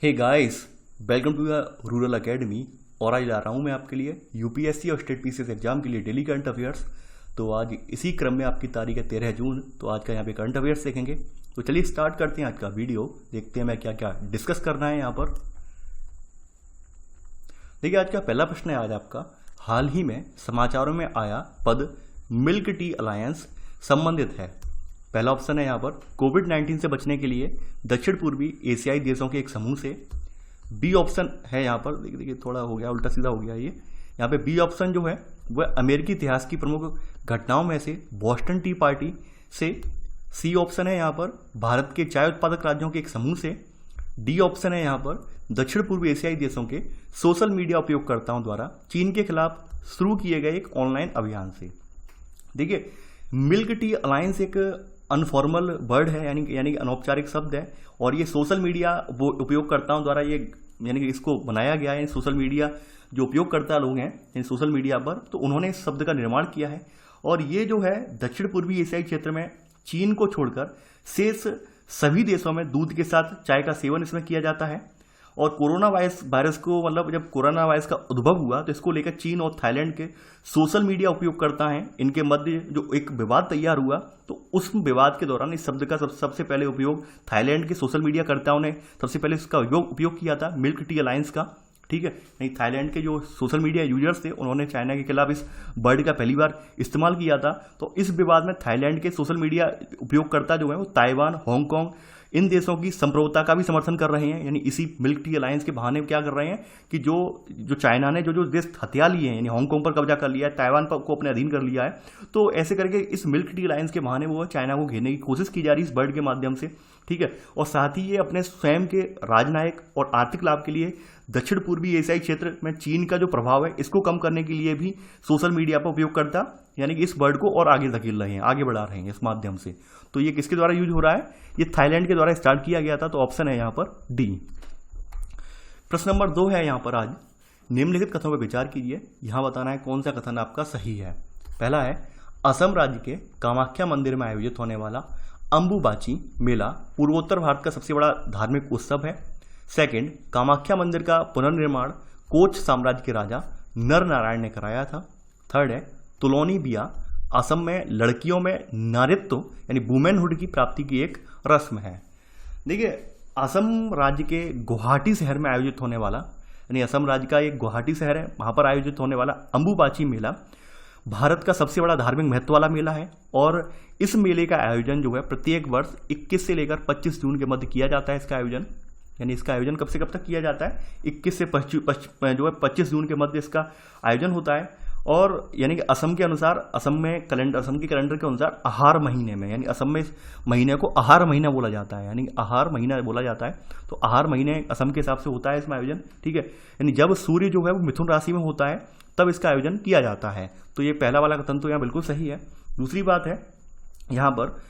Hey guys, welcome to the rural academy. और आज ला रहा हूँ मैं आपके लिए यूपीएससी और स्टेट पीसीएस एग्जाम के लिए डेली करंट अफेयर्स। तो आज इसी क्रम में आपकी तारीख है 13 जून। तो आज का यहाँ पे करंट अफेयर्स देखेंगे। तो चलिए स्टार्ट करते हैं आज का वीडियो। देखते हैं मैं क्या क्या डिस्कस करना है यहाँ पर। देखिए, आज का पहला प्रश्न है आज आपका, हाल ही में समाचारों में आया पद मिल्क टी अलायंस संबंधित है। पहला ऑप्शन है यहाँ पर कोविड-19 से बचने के लिए दक्षिण पूर्वी एशियाई देशों के एक समूह से। बी ऑप्शन है यहाँ पर, देखिए थोड़ा हो गया उल्टा सीधा हो गया ये। यहाँ पे बी ऑप्शन जो है वह अमेरिकी इतिहास की प्रमुख घटनाओं में से बोस्टन टी पार्टी से। सी ऑप्शन है यहाँ पर भारत के चाय उत्पादक राज्यों के एक समूह से। डी ऑप्शन है यहाँ पर दक्षिण पूर्वी एशियाई देशों के सोशल मीडिया उपयोगकर्ताओं द्वारा चीन के खिलाफ शुरू किए गए एक ऑनलाइन अभियान से। देखिए, मिल्क टी अलायंस एक अनफॉर्मल वर्ड है, यानी अनौपचारिक शब्द है। और ये सोशल मीडिया उपयोगकर्ताओं द्वारा ये यानी कि इसको बनाया गया है। सोशल मीडिया जो उपयोगकर्ता लोग हैं सोशल मीडिया पर, तो उन्होंने इस शब्द का निर्माण किया है। और ये जो है दक्षिण पूर्वी एशियाई क्षेत्र में चीन को छोड़कर शेष सभी देशों में दूध के साथ चाय का सेवन इसमें किया जाता है। और कोरोना वायरस को मतलब जब कोरोना वायरस का उद्भव हुआ तो इसको लेकर चीन और थाईलैंड के सोशल मीडिया उपयोगकर्ता हैं, इनके मध्य जो एक विवाद तैयार हुआ, तो उस विवाद के दौरान इस शब्द का सबसे पहले उपयोग थाईलैंड के सोशल मीडिया कर्ताओं ने सबसे पहले इसका उपयोग किया था, मिल्क टी अलायंस का। ठीक है, नहीं, थाईलैंड के जो सोशल मीडिया यूजर्स थे उन्होंने चाइना के खिलाफ इस वर्ड का पहली बार इस्तेमाल किया था। तो इस विवाद में थाईलैंड के सोशल मीडिया उपयोगकर्ता जो है वो ताइवान, हांगकांग, इन देशों की संप्रभुता का भी समर्थन कर रहे हैं। यानी इसी मिल्क टी अलायंस के बहाने क्या कर रहे हैं कि जो चाइना ने जो देश हथिया लिए हैं, यानी हांगकांग पर कब्जा कर लिया है, ताइवान पर को अपने अधीन कर लिया है, तो ऐसे करके इस मिल्क टी अलायंस के बहाने वो चाइना को घेरने की कोशिश की जा रही है इस वर्ड के माध्यम से। ठीक है, और साथ ही ये अपने स्वयं के राजनयिक और आर्थिक लाभ के लिए दक्षिण पूर्वी एशियाई क्षेत्र में चीन का जो प्रभाव है इसको कम करने के लिए भी सोशल मीडिया पर उपयोगकर्ता यानी कि इस वर्ड को और आगे धकेल रहे हैं, आगे बढ़ा रहे हैं इस माध्यम से। तो ये किसके द्वारा यूज हो रहा है? ये थाईलैंड के द्वारा स्टार्ट किया गया था। तो ऑप्शन है यहाँ पर डी। प्रश्न नंबर 2 है यहाँ पर, आज निम्नलिखित कथनों पर विचार कीजिए। यहाँ बताना है कौन सा कथन आपका सही है। पहला है, असम राज्य के कामाख्या मंदिर में आयोजित होने वाला अंबुबाची मेला पूर्वोत्तर भारत का सबसे बड़ा धार्मिक उत्सव है। सेकंड, कामाख्या मंदिर का पुनर्निर्माण कोच साम्राज्य के राजा नर नारायण ने कराया था। थर्ड है, तुलौनी बिया असम में लड़कियों में नारित्व यानी वुमेनहुड की प्राप्ति की एक रस्म है। देखिए, असम राज्य के गुवाहाटी शहर में आयोजित होने वाला, यानी असम राज्य का एक गुवाहाटी शहर है, वहां पर आयोजित होने वाला अंबुबाची मेला भारत का सबसे बड़ा धार्मिक महत्व वाला मेला है। और इस मेले का आयोजन जो है प्रत्येक वर्ष 21 से लेकर 25 जून के मध्य किया जाता है। इसका आयोजन यानी इसका आयोजन कब से कब तक किया जाता है? 21 से 25 जून के मध्य इसका आयोजन होता है। और यानी कि असम के अनुसार, असम के कैलेंडर के अनुसार आहार महीने में, यानी असम में इस महीने को आहार महीना बोला जाता है, यानी आहार महीना बोला जाता है। तो आहार महीने असम के हिसाब से होता है इसमें आयोजन। ठीक है, यानी जब सूर्य जो है वो मिथुन राशि में होता है तब इसका आयोजन किया जाता है। तो ये पहला वाला कथन तो यहाँ बिल्कुल सही है। दूसरी बात है यहाँ पर,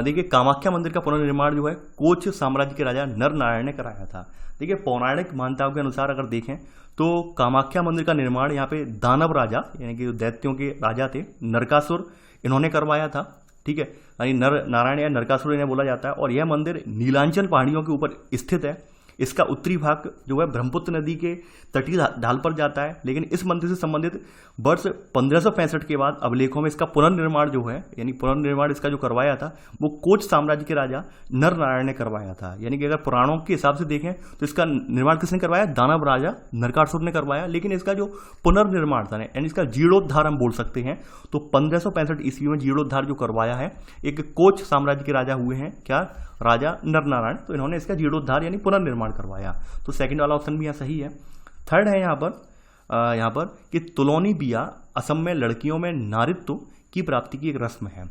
देखिए, कामाख्या मंदिर का पुनर्निर्माण जो है कोच साम्राज्य के राजा नर नारायण ने कराया था। देखिए, पौराणिक मान्यताओं के अनुसार अगर देखें तो कामाख्या मंदिर का निर्माण यहाँ पे दानव राजा यानी कि दैत्यों के राजा थे नरकासुर, इन्होंने करवाया था। ठीक है, यानी नर नारायण या नरकासुर इन्हें बोला जाता है। और यह मंदिर नीलांचल पहाड़ियों के ऊपर स्थित है। इसका उत्तरी भाग जो है ब्रह्मपुत्र नदी के तटीय ढाल पर जाता है। लेकिन इस मंदिर से संबंधित वर्ष 1565 के बाद अभिलेखों में इसका पुनर्निर्माण जो है, यानी पुनर्निर्माण इसका जो करवाया था वो कोच साम्राज्य के राजा नर नारायण ने करवाया था। यानी कि अगर पुराणों के हिसाब से देखें तो इसका निर्माण किसने करवाया? दानव राजा नरकासुर ने करवाया। लेकिन इसका जो पुनर्निर्माण था, यानी इसका जीर्णोद्धार हम बोल सकते हैं, तो 1565 ईस्वी में जीर्णोद्धार जो करवाया है एक कोच साम्राज्य के राजा हुए हैं, क्या? राजा नर नारायण। तो इन्होंने इसका जीर्णोद्धार यानी पुनर्निर्माण करवाया। तो सेकंड वाला ऑप्शन भी यहाँ सही है। थर्ड है यहाँ पर कि तुलौनी बिया असम में लड़कियों में नारित्व की प्राप्ति की एक रस्म है।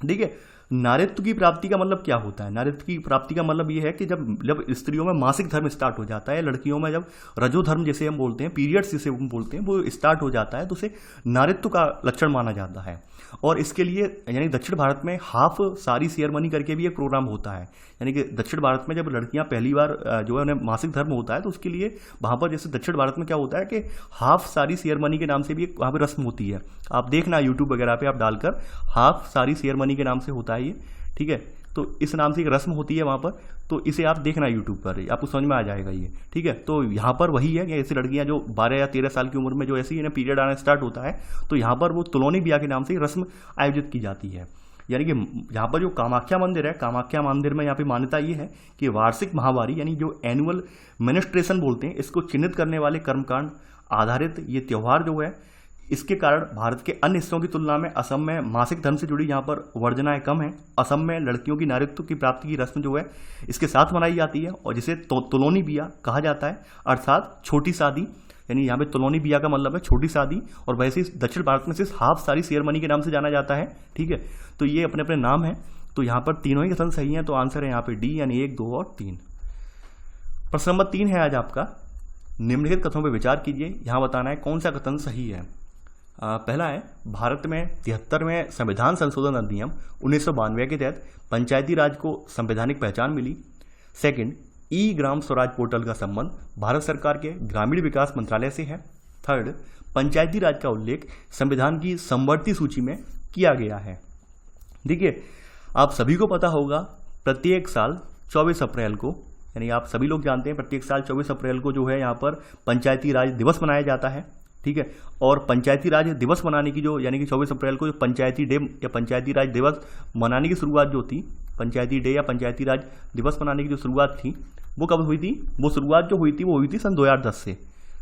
देखिए, नारित्व की प्राप्ति का मतलब क्या होता है? नारित्व की प्राप्ति का मतलब ये है कि जब स्त्रियों में मासिक धर्म स्टार्ट हो जाता है, लड़कियों में जब रजोधर्म जिसे हम बोलते हैं, पीरियड्स जिसे हम बोलते हैं, वो स्टार्ट हो जाता है, तो उसे नारित्व का लक्षण माना जाता है। और इसके लिए यानी दक्षिण भारत में हाफ सारी सेरेमनी करके भी एक प्रोग्राम होता है। यानी कि दक्षिण भारत में जब लड़कियां पहली बार जो है उन्हें मासिक धर्म होता है तो उसके लिए वहां पर जैसे दक्षिण भारत में क्या होता है कि हाफ सारी सेरेमनी के नाम से भी एक वहां पर रस्म होती है। आप देखना यूट्यूब वगैरह पे आप डालकर हाफ सारी सेरेमनी के नाम से होता है ये। ठीक है, तो इस नाम से एक रस्म होती है वहाँ पर, तो इसे आप देखना यूट्यूब पर, आपको समझ में आ जाएगा ये, ठीक है। तो यहाँ पर वही है कि ऐसी लड़कियाँ जो 12 या 13 साल की उम्र में जो ऐसी ना पीरियड आना स्टार्ट होता है, तो यहाँ पर वो तुलौनी बिया के नाम से रस्म आयोजित की जाती है। यानी कि यहाँ पर जो कामाख्या मंदिर है, कामाख्या मंदिर में यहाँ पे मान्यता ये है कि वार्षिक माहवारी यानी जो एनुअल मेनिस्ट्रेशन बोलते हैं, इसको चिन्हित करने वाले कर्मकांड आधारित ये त्यौहार जो है, इसके कारण भारत के अन्य हिस्सों की तुलना में असम में मासिक धर्म से जुड़ी यहाँ पर वर्जनाएं कम हैं। असम में लड़कियों की नारीत्व की प्राप्ति की रस्म जो है इसके साथ मनाई जाती है और जिसे तुलौनी बिया कहा जाता है, अर्थात छोटी शादी। यानी यहाँ पे तुलौनी बिया का मतलब है छोटी शादी, और वैसे ही दक्षिण भारत में सिर्फ हाफ सारी सेरेमनी के नाम से जाना जाता है, ठीक है। तो ये अपने अपने नाम है। तो यहाँ पर तीनों ही कथन सही है, तो आंसर है यहाँ पे डी, यानी 1, 2 और 3। प्रश्न नंबर 3 है आज आपका, निम्नलिखित कथनों पर विचार कीजिए। यहाँ बताना है कौन सा कथन सही है। पहला है, भारत में 73वें संविधान संशोधन अधिनियम 1992 के तहत पंचायती राज को संवैधानिक पहचान मिली। सेकंड, ई ग्राम स्वराज पोर्टल का संबंध भारत सरकार के ग्रामीण विकास मंत्रालय से है। थर्ड, पंचायती राज का उल्लेख संविधान की समवर्ती सूची में किया गया है। देखिए, आप सभी को पता होगा प्रत्येक साल 24 अप्रैल को, यानी आप सभी लोग जानते हैं प्रत्येक साल 24 अप्रैल को जो है यहाँ पर पंचायती राज दिवस मनाया जाता है, ठीक है। और पंचायती राज दिवस मनाने की जो, यानी कि 24 अप्रैल को जो पंचायती डे या पंचायती राज दिवस मनाने की शुरुआत जो थी, पंचायती डे या पंचायती राज दिवस मनाने की जो शुरुआत थी वो कब हुई थी? वो शुरुआत जो हुई थी वो हुई थी सन 2010 से।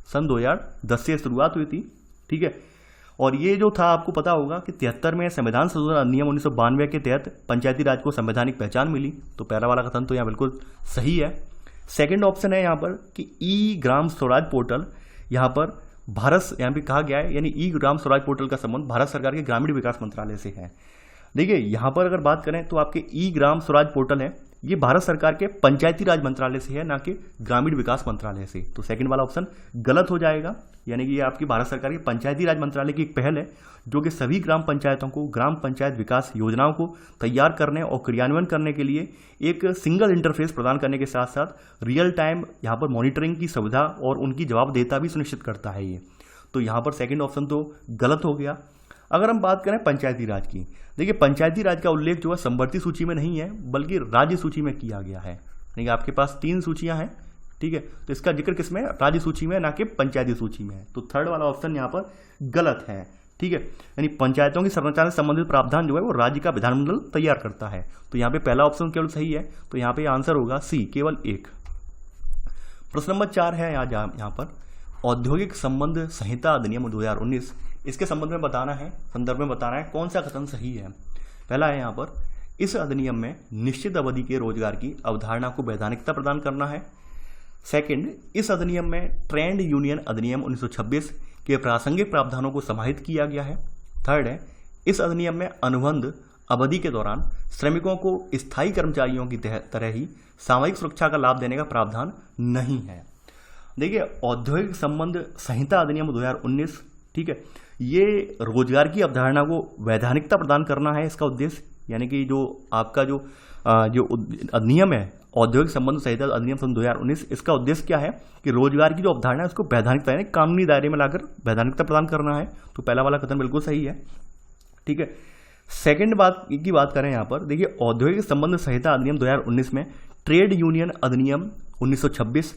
सन 2010 से शुरुआत हुई थी, ठीक है। और ये जो था आपको पता होगा कि 73वें संविधान संशोधन अधिनियम 1992 के तहत पंचायती राज को संवैधानिक पहचान मिली। तो पहला वाला कथन तो यहाँ बिल्कुल सही है। सेकंड ऑप्शन है यहाँ पर कि ई ग्राम स्वराज पोर्टल, यहाँ पर यहाँ पे कहा गया है, यानी ई ग्राम स्वराज पोर्टल का संबंध भारत सरकार के ग्रामीण विकास मंत्रालय से है। देखिए, यहाँ पर अगर बात करें तो आपके ई ग्राम स्वराज पोर्टल है, ये भारत सरकार के पंचायती राज मंत्रालय से है, ना कि ग्रामीण विकास मंत्रालय से। तो सेकंड वाला ऑप्शन गलत हो जाएगा। यानी कि ये आपकी भारत सरकार के पंचायती राज मंत्रालय की एक पहल है जो कि सभी ग्राम पंचायतों को ग्राम पंचायत विकास योजनाओं को तैयार करने और क्रियान्वयन करने के लिए एक सिंगल इंटरफेस प्रदान करने के साथ साथ रियल टाइम यहाँ पर मॉनिटरिंग की सुविधा और उनकी जवाबदेहिता भी सुनिश्चित करता है ये। तो यहाँ पर सेकंड ऑप्शन तो गलत हो गया। अगर हम बात करें पंचायती राज की, देखिए पंचायती राज का उल्लेख जो है समवर्ती सूची में नहीं है बल्कि राज्य सूची में किया गया है। यानी आपके पास 3 सूचियां हैं, ठीक है। तो इसका जिक्र किसमें? राज्य सूची में, ना कि पंचायती सूची में। तो थर्ड वाला ऑप्शन यहाँ पर गलत है, ठीक है। यानी पंचायतों की संरचना से संबंधित प्रावधान जो है वो राज्य का विधानमंडल तैयार करता है। तो यहाँ पे पहला ऑप्शन केवल सही है, तो यहाँ पे आंसर होगा सी, केवल 1। प्रश्न नंबर 4 है यहाँ पर, औद्योगिक संबंध संहिता अधिनियम 2019, इसके संबंध में बताना है, संदर्भ में बताना है कौन सा कथन सही है। पहला है यहाँ पर, इस अधिनियम में निश्चित अवधि के रोजगार की अवधारणा को वैधानिकता प्रदान करना है। सेकंड, इस अधिनियम में ट्रेड यूनियन अधिनियम 1926 के प्रासंगिक प्रावधानों को समाहित किया गया है। थर्ड है, इस अधिनियम में अनुबंध अवधि के दौरान श्रमिकों को स्थायी कर्मचारियों की तरह ही सामयिक सुरक्षा का लाभ देने का प्रावधान नहीं है। देखिए, औद्योगिक संबंध संहिता अधिनियम 2019, ठीक है, ये रोजगार की अवधारणा को वैधानिकता प्रदान करना है इसका उद्देश्य। यानी कि जो आपका जो अधिनियम है, औद्योगिक संबंध संहिता अधिनियम सन 2019, इसका उद्देश्य क्या है कि रोजगार की जो अवधारणा है उसको वैधानिकता यानी कानूनी दायरे में लाकर वैधानिकता प्रदान करना है। तो पहला वाला कथन बिल्कुल सही है, ठीक है। सेकंड बात की बात करें यहाँ पर, देखिए औद्योगिक संबंध संहिता अधिनियम 2019 में ट्रेड यूनियन अधिनियम 1926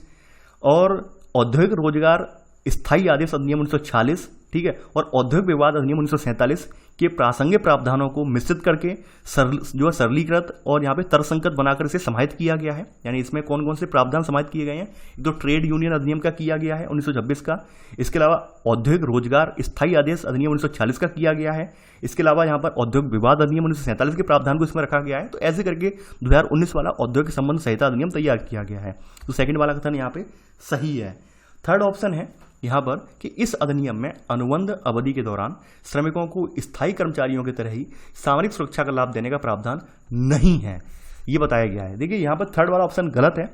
और औद्योगिक रोजगार स्थायी आदेश अधिनियम 1946, ठीक है, और औद्योगिक विवाद अधिनियम 1947 के प्रासंगिक प्रावधानों को मिश्रित करके सरलीकृत और यहाँ पे तर्कसंगत बनाकर इसे समाहित किया गया है। यानी इसमें कौन कौन से प्रावधान समाहित किए गए हैं? तो ट्रेड यूनियन अधिनियम का किया गया है 1926 का, इसके अलावा औद्योगिक रोजगार स्थायी आदेश अधिनियम 1946 का किया गया है, इसके अलावा यहाँ पर औद्योगिक विवाद अधिनियम 1947 के प्रावधान को इसमें रखा गया है। तो ऐसे करके 2019 वाला औद्योगिक संबंध संहिता अधिनियम तैयार किया गया है। तो सेकंड वाला कथन यहाँ पे सही है। थर्ड ऑप्शन है यहाँ पर कि इस अधिनियम में अनुबंध अवधि के दौरान श्रमिकों को स्थायी कर्मचारियों की तरह ही सामरिक सुरक्षा का लाभ देने का प्रावधान नहीं है, ये बताया गया है। देखिए यहाँ पर थर्ड वाला ऑप्शन गलत है।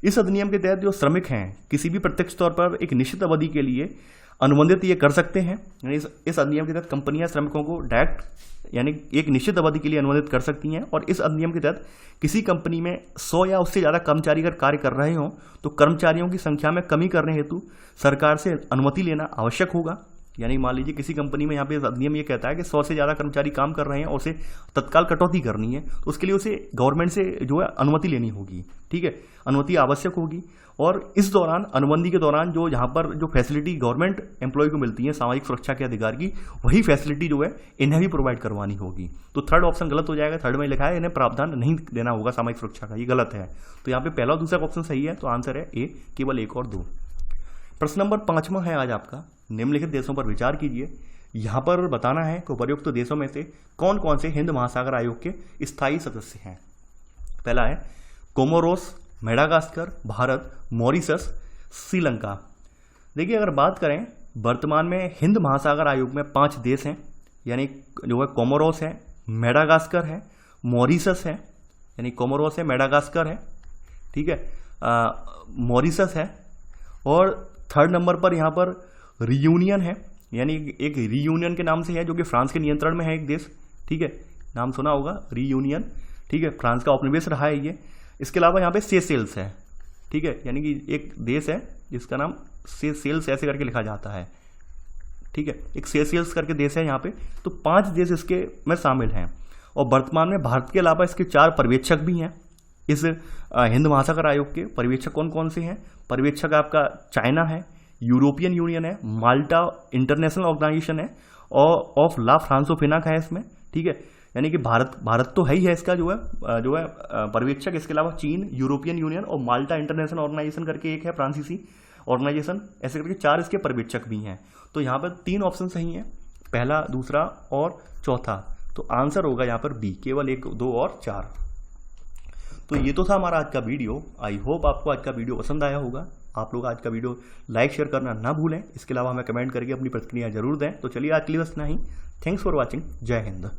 इस अधिनियम के तहत जो श्रमिक हैं किसी भी प्रत्यक्ष तौर पर एक निश्चित अवधि के लिए अनुबंधित ये कर सकते हैं। यानी इस अधिनियम के तहत कंपनियां श्रमिकों को डायरेक्ट यानी एक निश्चित अवधि के लिए अनुबंधित कर सकती हैं। और इस अधिनियम के तहत किसी कंपनी में 100 या उससे ज़्यादा कर्मचारी अगर कार्य कर रहे हों तो कर्मचारियों की संख्या में कमी करने हेतु सरकार से अनुमति लेना आवश्यक होगा। यानी मान लीजिए किसी कंपनी में यहाँ पे नियम ये कहता है कि 100 से ज़्यादा कर्मचारी काम कर रहे हैं और उसे तत्काल कटौती करनी है, तो उसके लिए उसे गवर्नमेंट से जो है अनुमति लेनी होगी। ठीक है, अनुमति आवश्यक होगी। और इस दौरान, अनुबंधी के दौरान, जो यहाँ पर जो फैसिलिटी गवर्नमेंट एम्प्लॉय को मिलती है सामाजिक सुरक्षा के अधिकार की, वही फैसिलिटी जो है इन्हें भी प्रोवाइड करवानी होगी। तो थर्ड ऑप्शन गलत हो जाएगा। थर्ड में लिखा है इन्हें प्रावधान नहीं देना होगा सामाजिक सुरक्षा का, ये गलत है। तो यहाँ पे पहला और दूसरा ऑप्शन सही है, तो आंसर है ए, केवल 1 और 2। प्रश्न नंबर 5वां है आज आपका, निम्नलिखित देशों पर विचार कीजिए। यहाँ पर बताना है कि उपर्युक्त देशों में से कौन कौन से हिंद महासागर आयोग के स्थायी सदस्य हैं। पहला है Comoros, Madagascar, Bharat, Mauritius, Sri Lanka. देखिए, अगर बात करें वर्तमान में हिंद महासागर आयोग में 5 देश हैं, यानी जो है कोमोरोस है, मेडागास्कर है, मॉरिशस है, यानी कोमोरोस है, मेडागास्कर है, ठीक है, मॉरिशस है, और थर्ड नंबर पर यहाँ पर रियूनियन है, यानी एक रियूनियन के नाम से है जो कि फ्रांस के नियंत्रण में है एक देश। ठीक है, नाम सुना होगा, रियूनियन। ठीक है, फ्रांस का उपनिवेश रहा है ये। इसके अलावा यहाँ पे सेशेल्स है। ठीक है, यानी कि एक देश है जिसका नाम सेशेल्स ऐसे करके लिखा जाता है। ठीक है, एक सेशेल्स करके देश है यहाँ पे। तो 5 देश इसके में शामिल हैं, और वर्तमान में भारत के अलावा इसके 4 पर्यवेक्षक भी हैं। इस हिंद महासागर आयोग के पर्यवेक्षक कौन कौन से हैं? पर्यवेक्षक आपका चाइना है, यूरोपियन यूनियन है, माल्टा इंटरनेशनल ऑर्गेनाइजेशन है, और ऑफ ला फ्रांसोफिना है इसमें। ठीक है, यानी कि भारत तो है ही है इसका जो है पर्यवेक्षक। इसके अलावा चीन, यूरोपियन यूनियन और माल्टा इंटरनेशनल ऑर्गेनाइजेशन करके एक है फ्रांसीसी ऑर्गेनाइजेशन, ऐसे करके 4 इसके पर्यवेक्षक भी हैं। तो यहाँ पर 3 ऑप्शन सही हैं, पहला, दूसरा और चौथा। तो आंसर होगा यहाँ पर बी, केवल 1, 2 और 4। तो ये तो था हमारा आज का वीडियो। आई होप आपको आज का वीडियो पसंद आया होगा। आप लोग आज का वीडियो लाइक शेयर करना ना भूलें। इसके अलावा हमें कमेंट करके अपनी प्रतिक्रिया जरूर दें। तो चलिए आज के लिए बस इतना ही। Thanks for watching. जय हिंद।